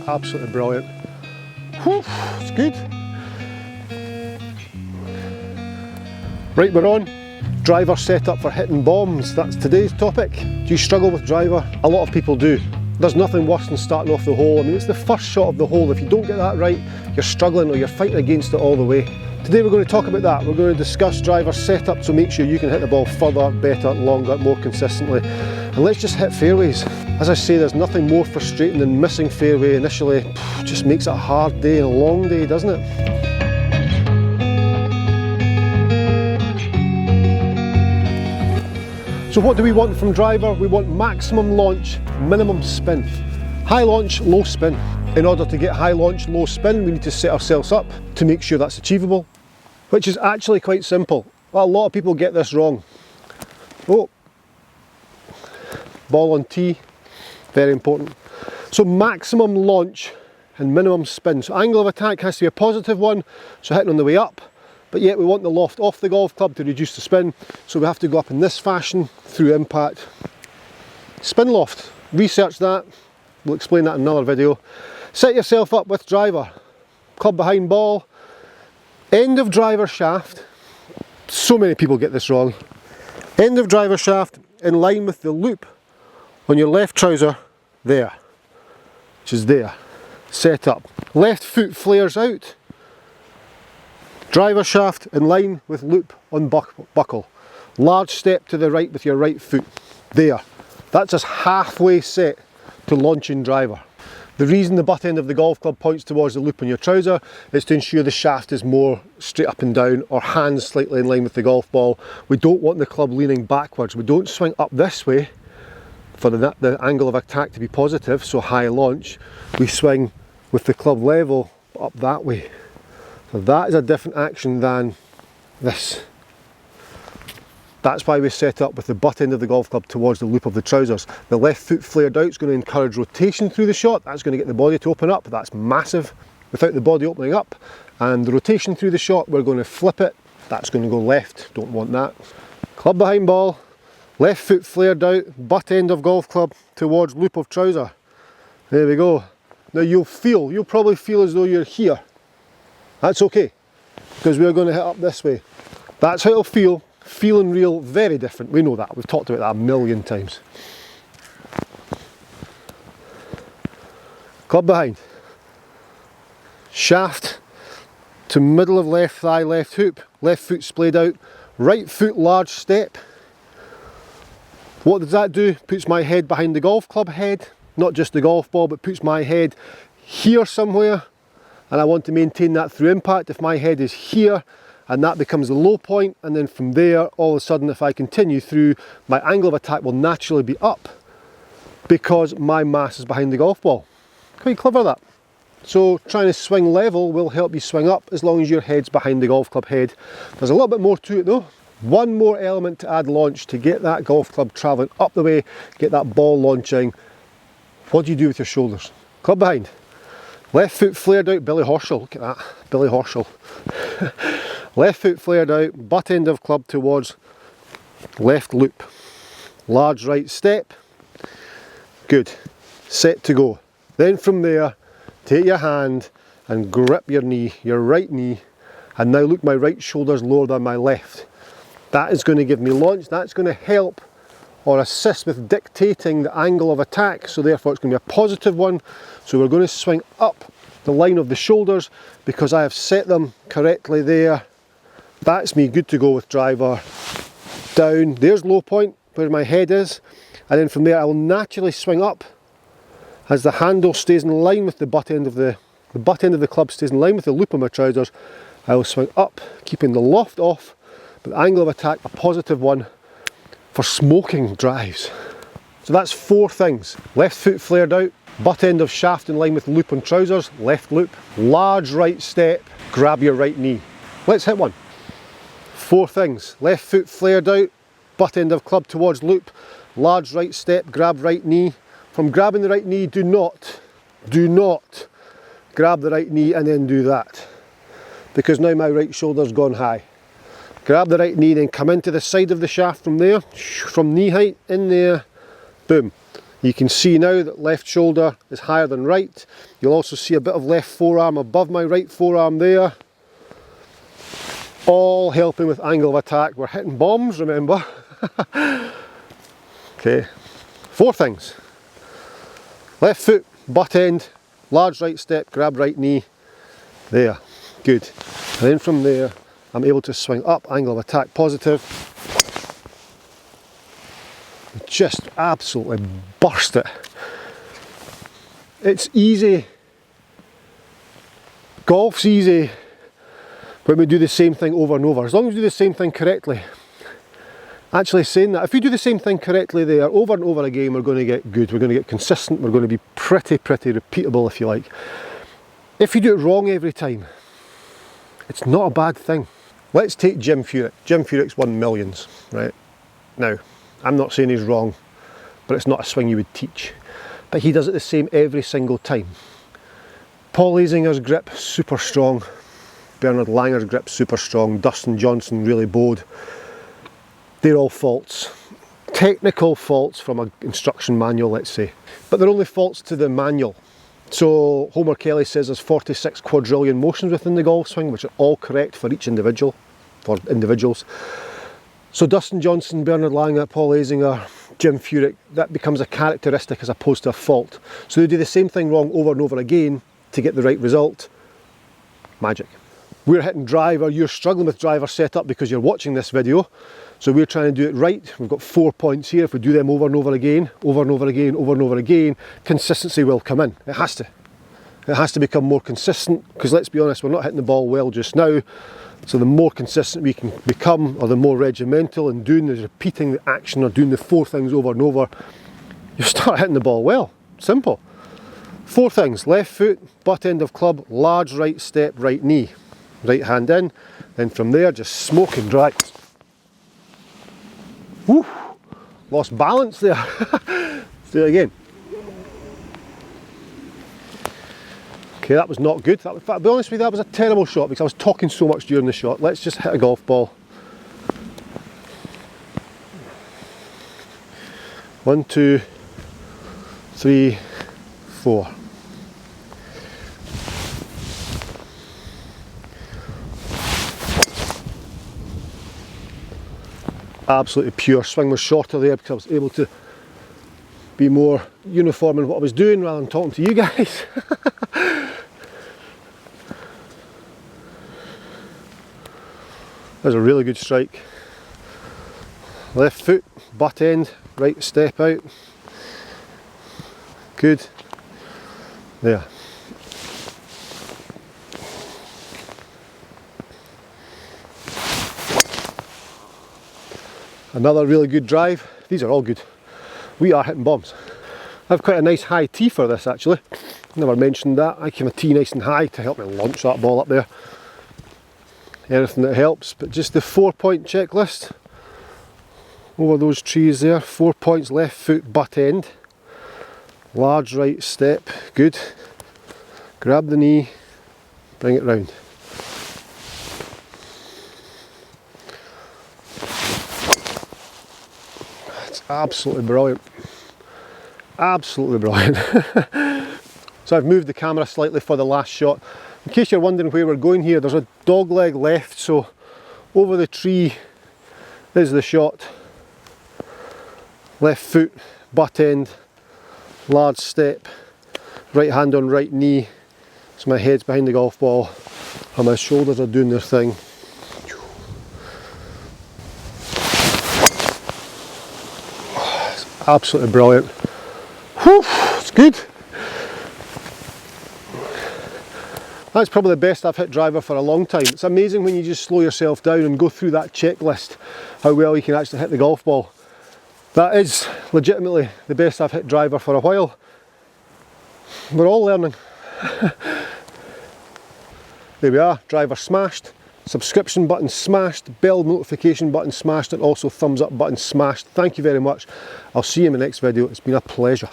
absolutely brilliant. Whew, it's good. Right, we're on. Driver set up for hitting bombs. That's today's topic. Do you struggle with driver? A lot of people do. There's nothing worse than starting off the hole. I mean, it's the first shot of the hole. If you don't get that right, you're struggling or you're fighting against it all the way. Today we're going to talk about that. We're going to discuss driver setup to make sure you can hit the ball further, better, longer, more consistently. And let's just hit fairways. As I say, there's nothing more frustrating than missing fairway initially. It just makes it a hard day and a long day, doesn't it? So what do we want from driver? We want maximum launch, minimum spin. High launch, low spin. In order to get high launch, low spin, we need to set ourselves up to make sure that's achievable, which is actually quite simple. Well, a lot of people get this wrong. Oh, ball on tee, very important. So maximum launch and minimum spin. So angle of attack has to be a positive one, so hitting on the way up. But yet we want the loft off the golf club to reduce the spin, so we have to go up in this fashion through impact. Spin loft, research that, we'll explain that in another video. Set yourself up with driver, club behind ball, end of driver shaft, so many people get this wrong, end of driver shaft in line with the loop on your left trouser there, which is there, set up. Left foot flares out. Driver shaft in line with loop on buckle. Large step to the right with your right foot. There. That's us halfway set to launching driver. The reason the butt end of the golf club points towards the loop on your trouser is to ensure the shaft is more straight up and down or hands slightly in line with the golf ball. We don't want the club leaning backwards. We don't swing up this way for the angle of attack to be positive, so high launch. We swing with the club level up that way. So that is a different action than this. That's why we set up with the butt end of the golf club towards the loop of the trousers. The left foot flared out is going to encourage rotation through the shot. That's going to get the body to open up. That's massive without the body opening up. And the rotation through the shot, we're going to flip it. That's going to go left. Don't want that. Club behind ball. Left foot flared out. Butt end of golf club towards loop of trouser. There we go. Now you'll probably feel as though you're here. That's okay, because we're going to hit up this way. That's how it'll feel. Feel and real, very different. We know that. We've talked about that a million times. Club behind. Shaft to middle of left thigh, left hoop. Left foot splayed out. Right foot large step. What does that do? Puts my head behind the golf club head. Not just the golf ball, but puts my head here somewhere. And I want to maintain that through impact. If my head is here and that becomes the low point, and then from there all of a sudden if I continue through, my angle of attack will naturally be up because my mass is behind the golf ball. Quite clever that. So trying to swing level will help you swing up as long as your head's behind the golf club head. There's a little bit more to it though. One more element to add launch to get that golf club travelling up the way, get that ball launching. What do you do with your shoulders? Club behind. Left foot flared out, Billy Horschel, look at that, Billy Horschel. Left foot flared out, butt end of club towards left loop. Large right step, good, set to go. Then from there, take your hand and grip your knee, your right knee, and now look, my right shoulder's lower than my left. That is going to give me launch, that's going to help or assist with dictating the angle of attack, so therefore it's going to be a positive one. So we're going to swing up the line of the shoulders because I have set them correctly there. That's me good to go with driver. Down, there's low point where my head is, and then from there I will naturally swing up as the handle stays in line with the butt end of the club stays in line with the loop of my trousers. I will swing up, keeping the loft off, but the angle of attack a positive one for smoking drives. So that's 4 things. Left foot flared out, butt end of shaft in line with loop on trousers, left loop, large right step, grab your right knee. Let's hit one. 4 things. Left foot flared out, butt end of club towards loop, large right step, grab right knee. From grabbing the right knee, do not grab the right knee and then do that, because now my right shoulder's gone high. Grab the right knee, then come into the side of the shaft from there, from knee height, in there, boom. You can see now that left shoulder is higher than right. You'll also see a bit of left forearm above my right forearm there. All helping with angle of attack. We're hitting bombs, remember. Okay, 4 things. Left foot, butt end, large right step, grab right knee. There, good. And then from there, I'm able to swing up, angle of attack positive. Just absolutely burst it. It's easy. Golf's easy when we do the same thing over and over, as long as we do the same thing correctly. Actually saying that, if we do the same thing correctly there over and over again, we're going to get good, we're going to get consistent, we're going to be pretty repeatable, if you like. If you do it wrong every time, it's not a bad thing. Let's take Jim Furyk. Jim Furyk's won millions, right? Now, I'm not saying he's wrong, but it's not a swing you would teach. But he does it the same every single time. Paul Azinger's grip, super strong. Bernard Langer's grip, super strong. Dustin Johnson really bowed. They're all faults. Technical faults from an instruction manual, let's say. But they're only faults to the manual. So Homer Kelly says there's 46 quadrillion motions within the golf swing, which are all correct for each individual, for individuals. So Dustin Johnson, Bernard Langer, Paul Azinger, Jim Furyk, that becomes a characteristic as opposed to a fault. So they do the same thing wrong over and over again to get the right result. Magic. We're hitting driver, you're struggling with driver setup because you're watching this video. So we're trying to do it right. We've got 4 points here. If we do them over and over again, over and over again, over and over again, consistency will come in. It has to. It has to become more consistent, because let's be honest, we're not hitting the ball well just now. So the more consistent we can become, or the more regimental in doing the repeating the action or doing the 4 things over and over, you start hitting the ball well. Simple. 4 things: left foot, butt end of club, large right step, right knee. Right hand in, then from there just smoking dry. Woo! Lost balance there. Let's do it again. Okay, that was not good. That, I'll be honest with you, that was a terrible shot because I was talking so much during the shot. Let's just hit a golf ball. 1, 2, 3, 4. Absolutely pure. Swing was shorter there because I was able to be more uniform in what I was doing rather than talking to you guys. That was a really good strike. Left foot, butt end, right step out. Good. There. Another really good drive. These are all good. We are hitting bombs. I have quite a nice high tee for this actually. Never mentioned that. I keep my tee nice and high to help me launch that ball up there. Anything that helps, but just the 4-point checklist. Over those trees there. 4 points: left foot, butt end. Large right step, good. Grab the knee, bring it round. Absolutely brilliant. Absolutely brilliant. So I've moved the camera slightly for the last shot. In case you're wondering where we're going here, there's a dog leg left, so over the tree is the shot. Left foot, butt end, large step, right hand on right knee. So my head's behind the golf ball and my shoulders are doing their thing. Absolutely brilliant. Whew, it's good. That's probably the best I've hit driver for a long time. It's amazing when you just slow yourself down and go through that checklist how well you can actually hit the golf ball. That is legitimately the best I've hit driver for a while. We're all learning. There we are, driver smashed. Subscription button smashed, bell notification button smashed, and also thumbs up button smashed. Thank you very much. I'll see you in the next video. It's been a pleasure.